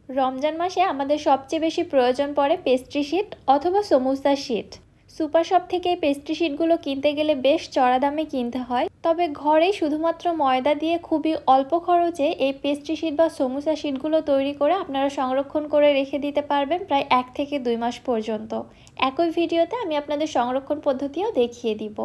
রমজান মাসে আমাদের সবচেয়ে বেশি প্রয়োজন পড়ে পেস্ট্রি শিট অথবা সমুসা শিট। সুপার শপ থেকে এই পেস্ট্রি শিটগুলো কিনতে গেলে বেশ চড়া দামে কিনতে হয়, তবে ঘরেই শুধুমাত্র ময়দা দিয়ে খুবই অল্প খরচে এই পেস্ট্রি শিট বা সমুসা শিটগুলো তৈরি করে আপনারা সংরক্ষণ করে রেখে দিতে পারবেন প্রায় 1 থেকে 2 মাস পর্যন্ত। একই ভিডিওতে আমি আপনাদের সংরক্ষণ পদ্ধতিও দেখিয়ে দিব।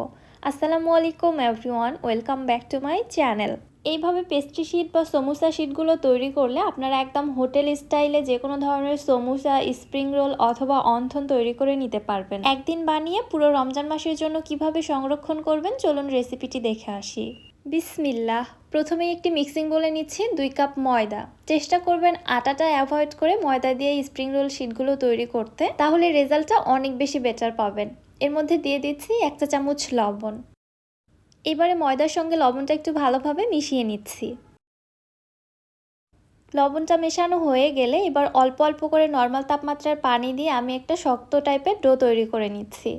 আসসালামু আলাইকুম everyone, welcome back to my channel. এইভাবে পেস্ট্রি শিট বা সমুসা শিটগুলো তৈরি করলে আপনারা একদম হোটেল স্টাইলে যে কোনো ধরনের সমুসা, স্প্রিং রোল অথবা অন্থন তৈরি করে নিতে পারবেন। একদিন বানিয়ে পুরো রমজান মাসের জন্য কিভাবে সংরক্ষণ করবেন চলুন রেসিপিটি দেখে আসি। বিসমিল্লাহ। প্রথমে একটি মিক্সিং বলে নিচ্ছি 2 কাপ ময়দা। চেষ্টা করবেন আটাটা অ্যাভয়েড করে ময়দা দিয়ে স্প্রিং রোল শিটগুলো তৈরি করতে, তাহলে রেজাল্টটা অনেক বেশি বেটার পাবেন। এর মধ্যে দিয়ে দিচ্ছি 1 চা চামচ লবণ। এবারে ময়দার সঙ্গে লবণটা একটু ভালোভাবে মিশিয়ে নিচ্ছি। লবণটা মেশানো হয়ে গেলে এবার অল্প অল্প করে নর্মাল তাপমাত্রার পানি দিয়ে আমি একটা শক্ত টাইপের ডো তৈরি করে নিচ্ছি।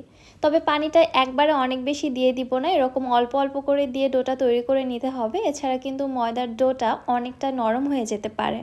তবে পানিটা একবারে অনেক বেশি দিয়ে দিব না, এরকম অল্প অল্প করে দিয়ে ডোটা তৈরি করে নিতে হবে, এছাড়া কিন্তু ময়দার ডোটা অনেকটা নরম হয়ে যেতে পারে।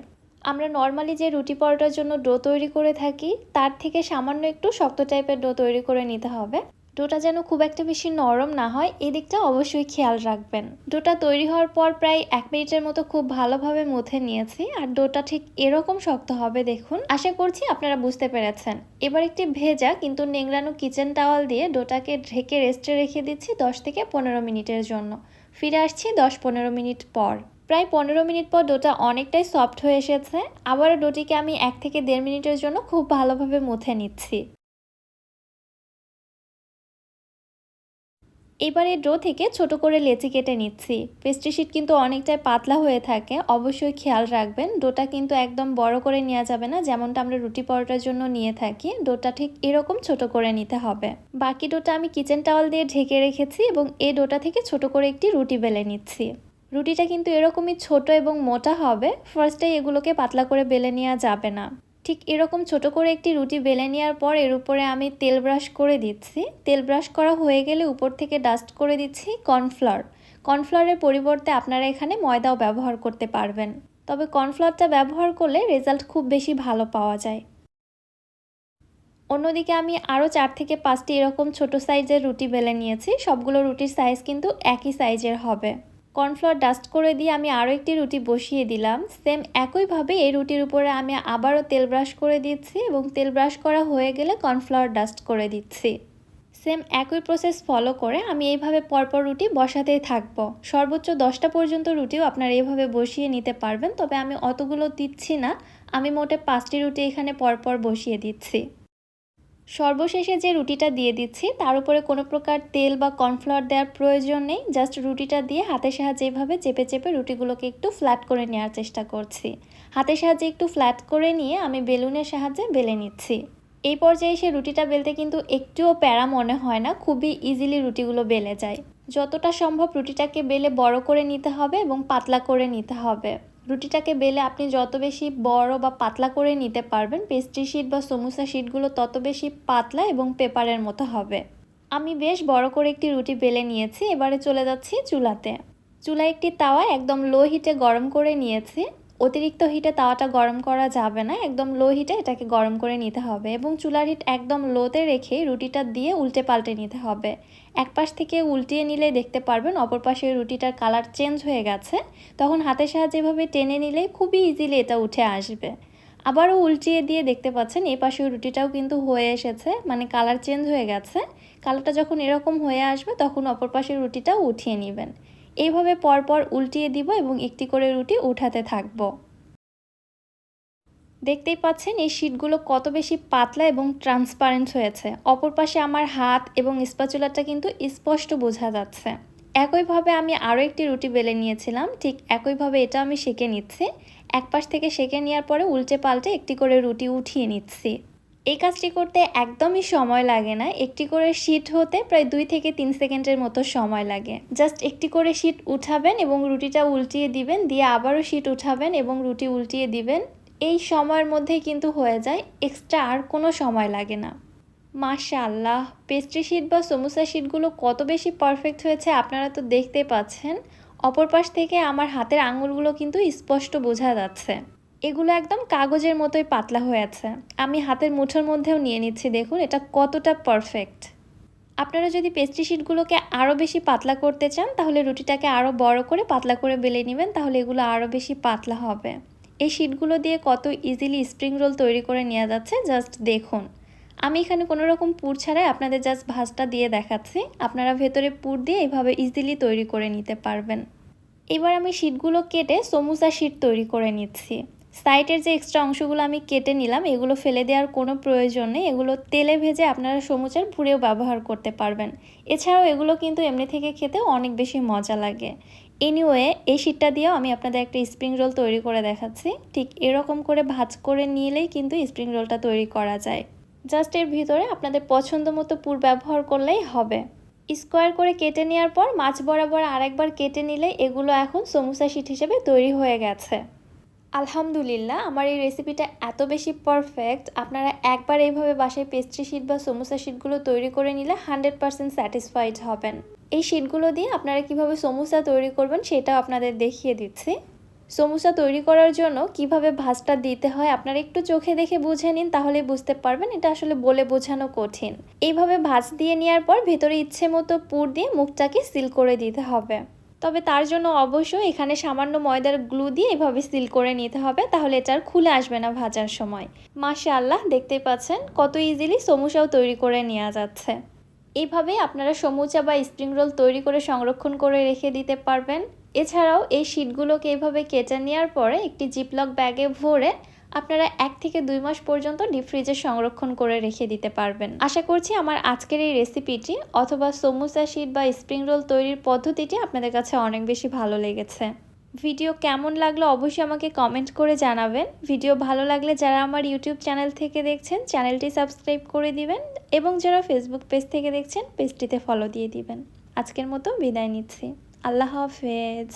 আমরা নর্মালি যে রুটি পরোটার জন্য ডো তৈরি করে থাকি তার থেকে সামান্য একটু শক্ত টাইপের ডো তৈরি করে নিতে হবে। ডোটা যেন খুব একটা বেশি নরম না হয়, এদিকটা অবশ্যই খেয়াল রাখবেন। ডোটা তৈরি হওয়ার পর প্রায় 1 মিনিটের মতো খুব ভালোভাবে মুথে নিয়েছি, আর ডোটা ঠিক এরকম শক্ত হবে দেখুন। আশা করছি আপনারা বুঝতে পেরেছেন। এবার একটি ভেজা কিন্তু নেংড়ানো কিচেন টাওয়াল দিয়ে ডোটাকে ঢেকে রেস্টে রেখে দিচ্ছি 10 থেকে 15 মিনিটের জন্য। ফিরে আসছি 10-15 মিনিট পর। প্রায় 15 মিনিট পর ডোটা অনেকটাই সফট হয়ে এসেছে। আবারও ডোটিকে আমি 1 থেকে 1.5 মিনিটের জন্য খুব ভালোভাবে মুথে নিচ্ছি। এবারে ডো থেকে ছোট করে লেচি কেটে নিচ্ছি। পেস্ট্রি শিট কিন্তু অনেকটাই পাতলা হয়ে থাকে, অবশ্যই খেয়াল রাখবেন। ডোটা কিন্তু একদম বড় করে নেওয়া যাবে না, যেমনটা আমরা রুটি পরোটার জন্য নিয়ে থাকি। ডোটা ঠিক এরকম ছোট করে নিতে হবে। বাকি ডোটা আমি কিচেন টাওয়াল দিয়ে ঢেকে রেখেছি এবং এই ডোটা থেকে ছোট করে একটি রুটি বেলে নিচ্ছি। রুটিটা কিন্তু এরকমই ছোট এবং মোটা হবে, ফার্স্টে এগুলোকে পাতলা করে বেলে নেওয়া যাবে না। ঠিক এরকম ছোট করে একটি রুটি বেলে নেওয়ার পর এর উপরে আমি তেল ব্রাশ করে দিচ্ছি। তেল ব্রাশ করা হয়ে গেলে উপর থেকে ডাস্ট করে দিচ্ছি কর্নফ্লাওয়ার। কর্নফ্লাওয়ারের পরিবর্তে আপনারা এখানে ময়দাও ব্যবহার করতে পারবেন, তবে কর্নফ্লাওয়ারটা ব্যবহার করলে রেজাল্ট খুব বেশি ভালো পাওয়া যায়। অন্যদিকে আমি আরও 4 থেকে 5টি এরকম ছোট সাইজের রুটি বেলে নিয়েছি। সবগুলো রুটির সাইজ কিন্তু একই সাইজের হবে। কর্নফ্লাওয়ার ডাস্ট করে দিয়ে আমি আরও একটি রুটি বসিয়ে দিলাম। সেম একইভাবে এই রুটির উপরে আমি আবারও তেল ব্রাশ করে দিচ্ছি এবং তেল ব্রাশ করা হয়ে গেলে কর্নফ্লাওয়ার ডাস্ট করে দিচ্ছি। সেম একই প্রসেস ফলো করে আমি এইভাবে পরপর রুটি বসাতেই থাকবো। সর্বোচ্চ 10টা পর্যন্ত রুটিও আপনারা এইভাবে বসিয়ে নিতে পারবেন, তবে আমি অতগুলো দিচ্ছি না, আমি মোটে 5টি রুটি এখানে পরপর বসিয়ে দিচ্ছি। সর্বশেষে যে রুটিটা দিয়ে দিচ্ছি তার উপরে কোনো প্রকার তেল বা কর্নফ্লাওয়ার দেওয়ার প্রয়োজন নেই। জাস্ট রুটিটা দিয়ে হাতের সাহায্যে এভাবে চেপে চেপে রুটিগুলোকে একটু ফ্ল্যাট করে নেওয়ার চেষ্টা করছি। হাতের সাহায্যে একটু ফ্ল্যাট করে নিয়ে আমি বেলুনের সাহায্যে বেলে নিচ্ছি। এই পর্যায়ে এসে রুটিটা বেলতে কিন্তু একটুও প্যারা মনে হয় না, খুবই ইজিলি রুটিগুলো বেলে যায়। যতটা সম্ভব রুটিটাকে বেলে বড় করে নিতে হবে এবং পাতলা করে নিতে হবে। রুটিটাকে বেলে আপনি যত বেশি বড় বা পাতলা করে নিতে পারবেন, পেস্ট্রি শিট বা সমুসা শিটগুলো তত বেশি পাতলা এবং পেপারের মতো হবে। আমি বেশ বড় করে একটি রুটি বেলে নিয়েছি। এবারে চলে যাচ্ছি চুলাতে। চুলায় একটি তাওয়া একদম লো হিটে গরম করে নিয়েছি। অতিরিক্ত হিটে তাওয়াটা গরম করা যাবে না, একদম লো হিটে এটাকে গরম করে নিতে হবে এবং চুলার হিট একদম লোতে রেখে রুটিটা দিয়ে উল্টে পাল্টে নিতে হবে। এক পাশ থেকে উল্টিয়ে নিলে দেখতে পারবেন অপর পাশে রুটিটার কালার চেঞ্জ হয়ে গেছে। তখন হাতের সাহায্যে এভাবে টেনে নিলেই খুবই ইজিলি এটা উঠে আসবে। আবারও উল্টিয়ে দিয়ে দেখতে পাচ্ছেন এই পাশের রুটিটাও কিন্তু হয়ে এসেছে, মানে কালার চেঞ্জ হয়ে গেছে। কালারটা যখন এরকম হয়ে আসবে তখন অপর পাশের রুটিটাও উঠিয়ে নেবেন। এইভাবে পরপর উল্টিয়ে দিব এবং একটি করে রুটি উঠাতে থাকবো। দেখতেই পাচ্ছেন এই শিটগুলো কত বেশি পাতলা এবং ট্রান্সপারেন্ট হয়েছে। অপর পাশে আমার হাত এবং স্প্যাচুলাটা কিন্তু স্পষ্ট বোঝা যাচ্ছে। একইভাবে আমি আরও একটি রুটি বেলে নিয়েছিলাম, ঠিক একইভাবে এটা আমি সেঁকে নিচ্ছি। এক পাশ থেকে সেঁকে নেওয়ার পরে উল্টে পাল্টে একটি করে রুটি উঠিয়ে নিচ্ছি। এই কাজটি করতে একদমই সময় লাগে না। একটি করে শিট হতে প্রায় 2 থেকে 3 সেকেন্ডের মতো সময় লাগে। জাস্ট একটি করে শিট উঠাবেন এবং রুটিটা উল্টিয়ে দিবেন, দিয়ে আবারও শিট উঠাবেন এবং রুটি উল্টিয়ে দিবেন। এই সময়ের মধ্যেই কিন্তু হয়ে যায়, এক্সট্রা আর কোনো সময় লাগে না। মাশাআল্লাহ, পেস্ট্রি শিট বা সমুসা শিটগুলো কত বেশি পারফেক্ট হয়েছে আপনারা তো দেখতেই পাচ্ছেন। অপর পাশ থেকে আমার হাতের আঙুলগুলো কিন্তু স্পষ্ট বোঝা যাচ্ছে। এগুলো একদম কাগজের মতোই পাতলা হয়ে আছে। আমি হাতের মুঠোর মধ্যেও নিয়ে নিচ্ছি, দেখুন এটা কতটা পারফেক্ট। আপনারা যদি পেস্ট্রি শিটগুলোকে আরও বেশি পাতলা করতে চান তাহলে রুটিটাকে আরও বড় করে পাতলা করে বেলে নেবেন, তাহলে এগুলো আরও বেশি পাতলা হবে। এই শিটগুলো দিয়ে কত ইজিলি স্প্রিং রোল তৈরি করে নেওয়া যাচ্ছে, জাস্ট দেখুন। আমি এখানে কোনো রকম পুর ছাড়াই আপনাদের জাস্ট ভাঁজটা দিয়ে দেখাচ্ছি, আপনারা ভেতরে পুর দিয়ে এইভাবে ইজিলি তৈরি করে নিতে পারবেন। এবার আমি শিটগুলো কেটে সমুচা শিট তৈরি করে নিচ্ছি। সাইডের যে এক্সট্রা অংশগুলো আমি কেটে নিলাম এগুলো ফেলে দেওয়ার কোনো প্রয়োজন নেই, এগুলো তেলে ভেজে আপনারা সমুচার পুরেও ব্যবহার করতে পারবেন। এছাড়াও এগুলো কিন্তু এমনি থেকে খেতেও অনেক বেশি মজা লাগে। এনিওয়ে, এই শিটটা দিয়েও আমি আপনাদের একটা স্প্রিং রোল তৈরি করে দেখাচ্ছি। ঠিক এরকম করে ভাঁজ করে নিলেই কিন্তু স্প্রিং রোলটা তৈরি করা যায়। জাস্ট এর ভিতরে আপনাদের পছন্দ মতো পুর ব্যবহার করলেই হবে। স্কোয়ার করে কেটে নেওয়ার পর মাছ বরাবর আরেকবার কেটে নিলে এগুলো এখন সমুচা শিট হিসেবে তৈরি হয়ে গেছে। আলহামদুলিল্লাহ, আমার এই রেসিপিটা এত বেশি পারফেক্ট, আপনারা একবার এইভাবে বাসায় পেস্ট্রি শিট বা সমুচা শিটগুলো তৈরি করে নিলে 100% স্যাটিসফাইড হবেন। এই শিটগুলো দিয়ে আপনারা কিভাবে সমুচা তৈরি করবেন সেটাও আপনাদের দেখিয়ে দিচ্ছি। সমুচা তৈরি করার জন্য কিভাবে ভাঁজটা দিতে হয় আপনারা একটু চোখে দেখে বুঝে নিন, তাহলেই বুঝতে পারবেন, এটা আসলে বলে বোঝানো কঠিন। এইভাবে ভাঁজ দিয়ে নেওয়ার পর ভেতরে ইচ্ছে মতো পুর দিয়ে মুখটাকে সিল করে দিতে হবে। তবে তার জন্য অবশ্যই এখানে সামান্য ময়দার গ্লু দিয়ে এভাবে সিল করে নিতে হবে, তাহলে এটা আর খুলে আসবে না ভাজার সময়। মাশাআল্লাহ, দেখতেই পাচ্ছেন কত ইজিলি সমুচাও তৈরি করে নেওয়া যাচ্ছে। এইভাবে আপনারা সমুচা বা স্প্রিং রোল তৈরি করে সংরক্ষণ করে রেখে দিতে পারবেন। এছাড়াও এই শিটগুলোকে এইভাবে কেটে নেওয়ার পরে একটি জিপলক ব্যাগে ভরে আপনারা 1 থেকে 2 মাস পর্যন্ত ডিপ ফ্রিজে সংরক্ষণ করে রেখে দিতে পারবেন। আশা করছি আমার আজকের এই রেসিপিটি অথবা সমুচা শিট বা স্প্রিং রোল তৈরির পদ্ধতিটি আপনাদের কাছে অনেক বেশি ভালো লেগেছে। ভিডিও কেমন লাগলো অবশ্যই আমাকে কমেন্ট করে জানাবেন। ভিডিও ভালো লাগলে যারা আমার ইউটিউব চ্যানেল থেকে দেখছেন চ্যানেলটি সাবস্ক্রাইব করে দিবেন, এবং যারা ফেসবুক পেজ থেকে দেখছেন পেজটিতে ফলো দিয়ে দিবেন। আজকের মতো বিদায় নিচ্ছি। আল্লাহ হাফেজ।